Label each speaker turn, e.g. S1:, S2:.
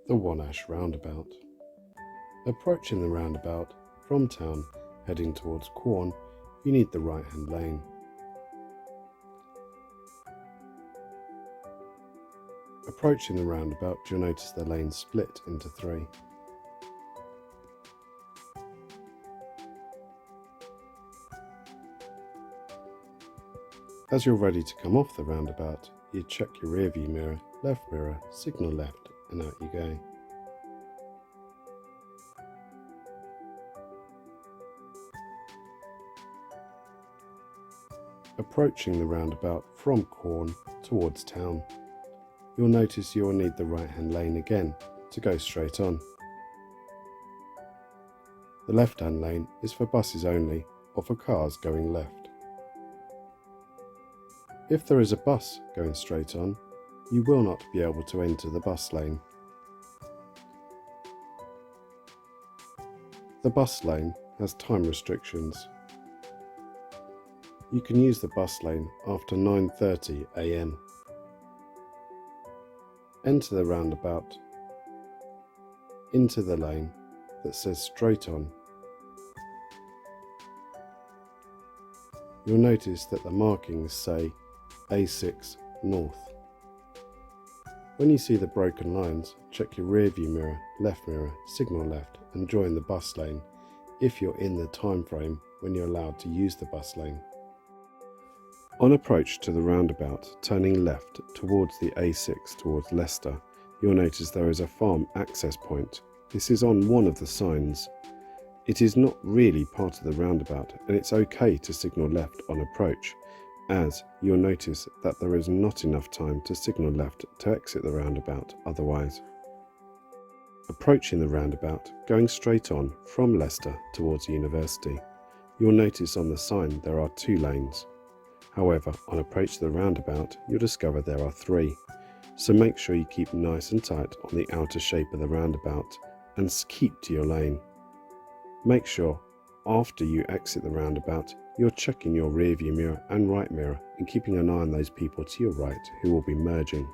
S1: The One Ash Roundabout. Approaching the roundabout from town heading towards Quorn, you need the right hand lane. Approaching the roundabout, you'll notice the lane split into three. As you're ready to come off the roundabout, you check your rear view mirror, signal left, and out you go. Approaching the roundabout from Quorn towards town, you'll notice you will need the right hand lane again to go straight on. The left hand lane is for buses only or for cars going left. If there is a bus going straight on, you will not be able to enter the bus lane. The bus lane has time restrictions. You can use the bus lane after 9:30 AM. Enter the roundabout into the lane that says straight on. You'll notice that the markings say A6 North. When you see the broken lines, check your rear view mirror, signal left, and join the bus lane if you're in the time frame when you're allowed to use the bus lane. On approach to the roundabout, turning left towards the A6 towards Leicester, you'll notice there is a farm access point. This is on one of the signs. It is not really part of the roundabout, and it's okay to signal left on approach, as you'll notice that there is not enough time to signal left to exit the roundabout otherwise. Approaching the roundabout, going straight on from Leicester towards University, you'll notice on the sign there are 2 lanes. However, on approach to the roundabout, you'll discover there are 3, so make sure you keep nice and tight on the outer shape of the roundabout and keep to your lane. Make sure after you exit the roundabout, you're checking your rear view mirror and right mirror and keeping an eye on those people to your right who will be merging.